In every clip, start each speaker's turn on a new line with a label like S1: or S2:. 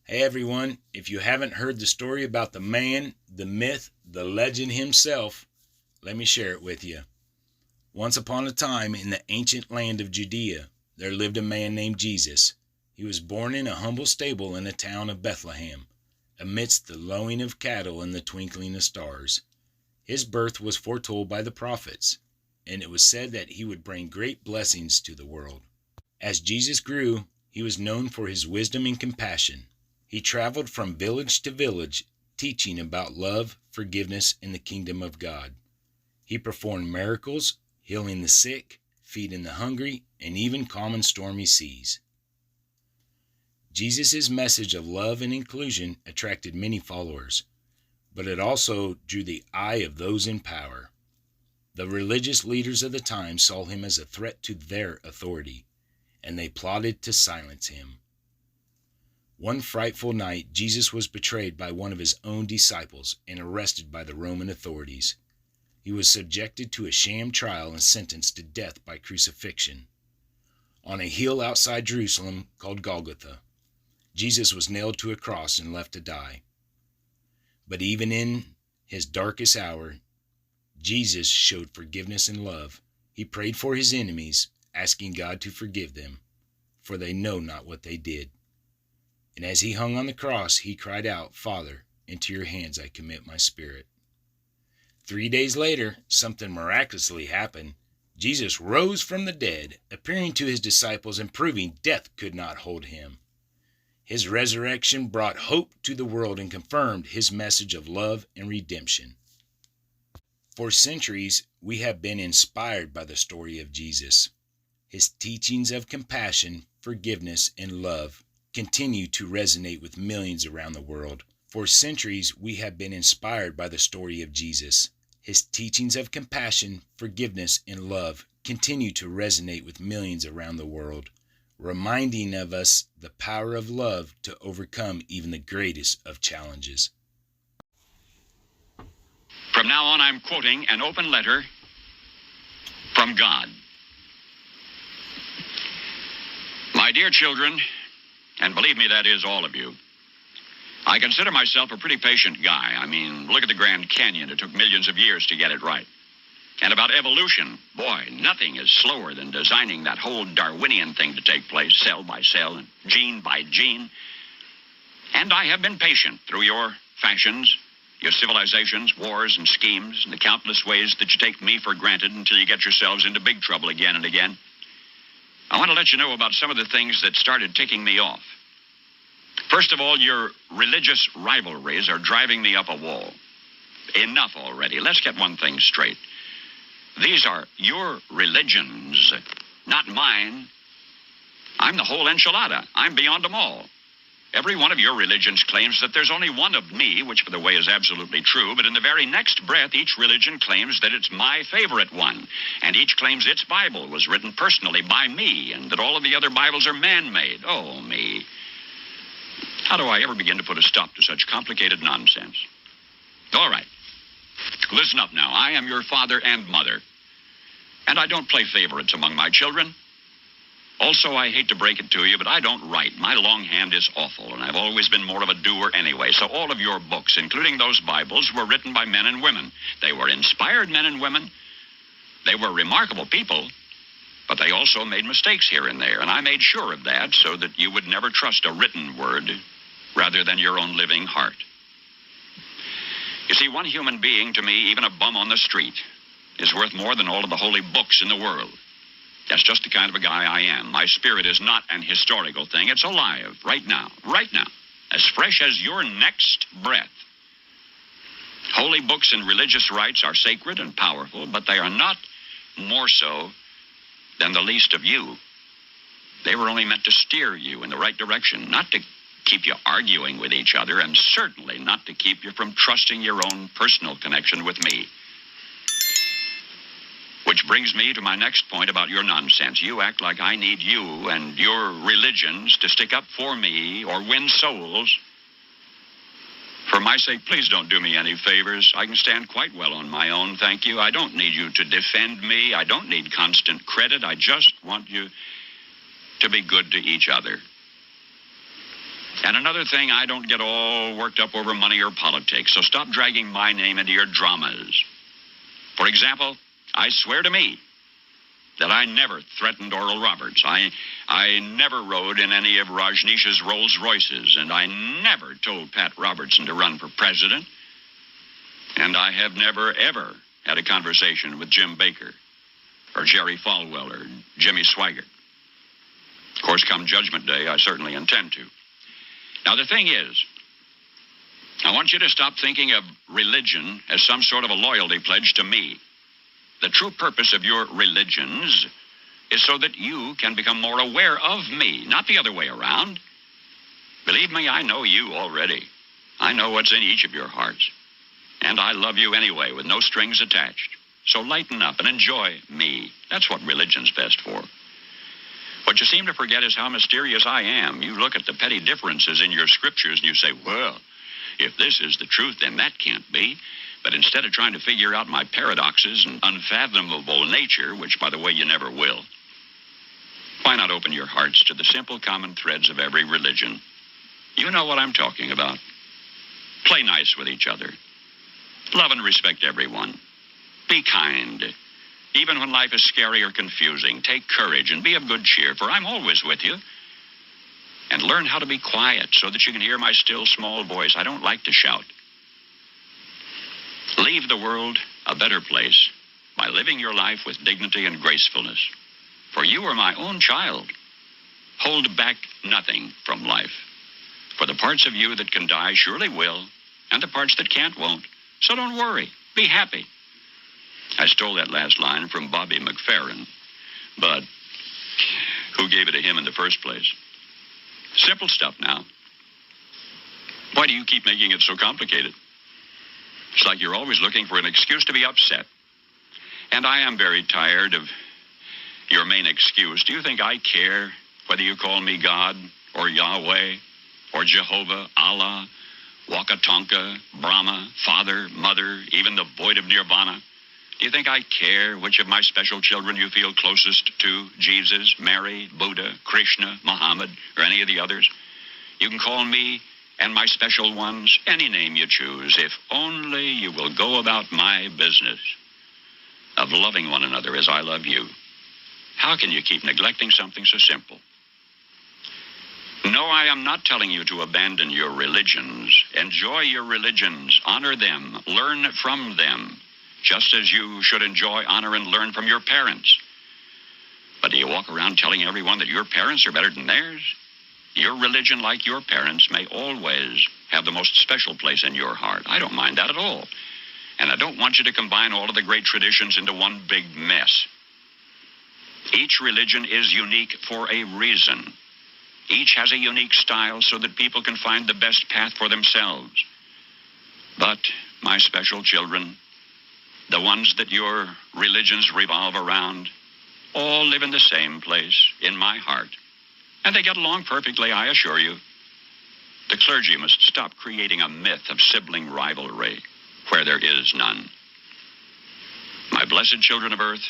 S1: Hey everyone, if you haven't heard the story about the man, the myth, the legend himself, let me share it with you. Once upon a time in the ancient land of Judea, there lived a man named Jesus. He was born in a humble stable in the town of Bethlehem, amidst the lowing of cattle and the twinkling of stars. His birth was foretold by the prophets, and it was said that he would bring great blessings to the world. As Jesus grew, he was known for his wisdom and compassion. He traveled from village to village, teaching about love, forgiveness, and the kingdom of God. He performed miracles, healing the sick, feeding the hungry, and even calming stormy seas. Jesus' message of love and inclusion attracted many followers, but it also drew the eye of those in power. The religious leaders of the time saw him as a threat to their authority, and they plotted to silence him. One frightful night, Jesus was betrayed by one of his own disciples and arrested by the Roman authorities. He was subjected to a sham trial and sentenced to death by crucifixion. On a hill outside Jerusalem called Golgotha, Jesus was nailed to a cross and left to die. But even in his darkest hour, Jesus showed forgiveness and love. He prayed for his enemies, asking God to forgive them, for they know not what they did. And as he hung on the cross, he cried out, "Father, into your hands I commit my spirit." 3 days later, something miraculously happened. Jesus rose from the dead, appearing to his disciples and proving death could not hold him. His resurrection brought hope to the world and confirmed his message of love and redemption. For centuries, we have been inspired by the story of Jesus. His teachings of compassion, forgiveness, and love continue to resonate with millions around the world. For centuries, we have been inspired by the story of Jesus. His teachings of compassion, forgiveness, and love continue to resonate with millions around the world, reminding of us the power of love to overcome even the greatest of challenges.
S2: From now on, I'm quoting an open letter from God. My dear children, and believe me, that is all of you, I consider myself a pretty patient guy. I mean, look at the Grand Canyon. It took millions of years to get it right. And about evolution, boy, nothing is slower than designing that whole Darwinian thing to take place, cell by cell and gene by gene. And I have been patient through your fashions, your civilizations, wars, and schemes, and the countless ways that you take me for granted until you get yourselves into big trouble again and again. I want to let you know about some of the things that started ticking me off. First of all, your religious rivalries are driving me up a wall. Enough already. Let's get one thing straight. These are your religions, not mine. I'm the whole enchilada. I'm beyond them all. Every one of your religions claims that there's only one of me, which, by the way, is absolutely true, but in the very next breath, each religion claims that it's my favorite one, and each claims its Bible was written personally by me, and that all of the other Bibles are man-made. Oh, me. How do I ever begin to put a stop to such complicated nonsense? All right. Listen up now. I am your father and mother, and I don't play favorites among my children. Also, I hate to break it to you, but I don't write. My longhand is awful, and I've always been more of a doer anyway. So all of your books, including those Bibles, were written by men and women. They were inspired men and women. They were remarkable people, but they also made mistakes here and there, and I made sure of that so that you would never trust a written word rather than your own living heart. You see, one human being, to me, even a bum on the street, is worth more than all of the holy books in the world. That's just the kind of a guy I am. My spirit is not an historical thing. It's alive right now, as fresh as your next breath. Holy books and religious rites are sacred and powerful, but they are not more so than the least of you. They were only meant to steer you in the right direction, not to keep you arguing with each other, and certainly not to keep you from trusting your own personal connection with me. Which brings me to my next point about your nonsense. You act like I need you and your religions to stick up for me or win souls. For my sake, please don't do me any favors. I can stand quite well on my own, thank you. I don't need you to defend me. I don't need constant credit. I just want you to be good to each other. And another thing, I don't get all worked up over money or politics, so stop dragging my name into your dramas. For example, I swear to me that I never threatened Oral Roberts. I never rode in any of Rajneesh's Rolls Royces, and I never told Pat Robertson to run for president. And I have never, ever had a conversation with Jim Baker or Jerry Falwell or Jimmy Swaggart. Of course, come Judgment Day, I certainly intend to. Now, the thing is, I want you to stop thinking of religion as some sort of a loyalty pledge to me. The true purpose of your religions is so that you can become more aware of me, not the other way around. Believe me, I know you already. I know what's in each of your hearts. And I love you anyway, with no strings attached. So lighten up and enjoy me. That's what religion's best for. What you seem to forget is how mysterious I am. You look at the petty differences in your scriptures and you say, well, if this is the truth, then that can't be. But instead of trying to figure out my paradoxes and unfathomable nature, which, by the way, you never will, why not open your hearts to the simple common threads of every religion? You know what I'm talking about. Play nice with each other. Love and respect everyone. Be kind. Even when life is scary or confusing, take courage and be of good cheer, for I'm always with you. And learn how to be quiet so that you can hear my still small voice. I don't like to shout. Leave the world a better place by living your life with dignity and gracefulness. For you are my own child. Hold back nothing from life. For the parts of you that can die surely will, and the parts that can't won't. So don't worry. Be happy. I stole that last line from Bobby McFerrin, but who gave it to him in the first place? Simple stuff now. Why do you keep making it so complicated? It's like you're always looking for an excuse to be upset. And I am very tired of your main excuse. Do you think I care whether you call me God or Yahweh or Jehovah, Allah, Wakatonka, Brahma, Father, Mother, even the void of Nirvana? Do you think I care which of my special children you feel closest to? Jesus, Mary, Buddha, Krishna, Muhammad, or any of the others? You can call me and my special ones any name you choose, if only you will go about my business of loving one another as I love you. How can you keep neglecting something so simple? No, I am not telling you to abandon your religions. Enjoy your religions. Honor them. Learn from them. Just as you should enjoy, honor, and learn from your parents. But do you walk around telling everyone that your parents are better than theirs? Your religion, like your parents, may always have the most special place in your heart. I don't mind that at all. And I don't want you to combine all of the great traditions into one big mess. Each religion is unique for a reason. Each has a unique style so that people can find the best path for themselves. But, my special children, the ones that your religions revolve around, all live in the same place, in my heart. And they get along perfectly, I assure you. The clergy must stop creating a myth of sibling rivalry where there is none. My blessed children of earth,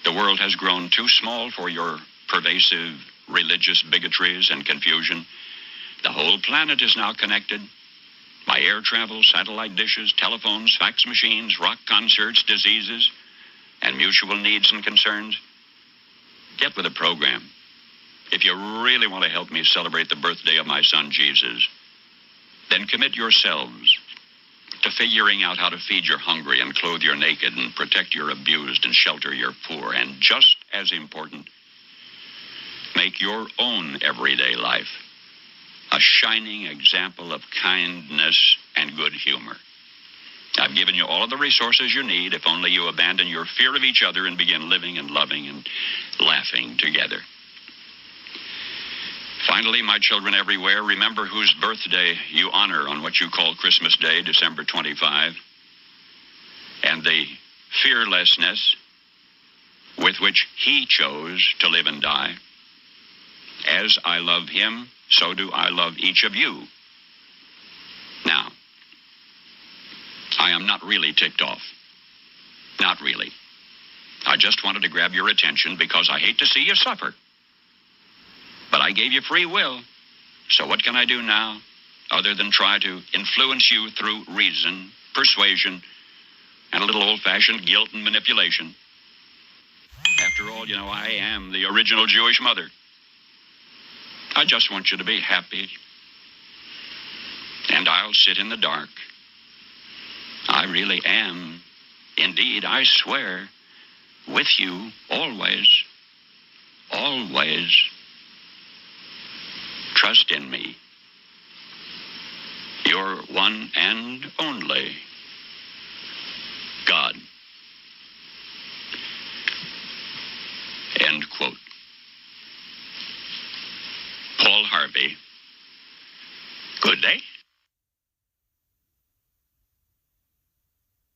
S2: the world has grown too small for your pervasive religious bigotries and confusion. The whole planet is now connected by air travel, satellite dishes, telephones, fax machines, rock concerts, diseases, and mutual needs and concerns. Get with the program. If you really want to help me celebrate the birthday of my son, Jesus, then commit yourselves to figuring out how to feed your hungry and clothe your naked and protect your abused and shelter your poor. And just as important, make your own everyday life a shining example of kindness and good humor. I've given you all of the resources you need if only you abandon your fear of each other and begin living and loving and laughing together. Finally, my children everywhere, remember whose birthday you honor on what you call Christmas Day, December 25, and the fearlessness with which he chose to live and die. As I love him, so do I love each of you. Now, I am not really ticked off. Not really. I just wanted to grab your attention because I hate to see you suffer. But I gave you free will, So what can I do now, other than try to influence you through reason, persuasion, and a little old-fashioned guilt and manipulation? After all, I am the original Jewish mother. I just want you to be happy. And I'll sit in the dark. I really am, indeed, I swear, with you always. Always. Trust in me. Your one and only God. End quote. Paul Harvey.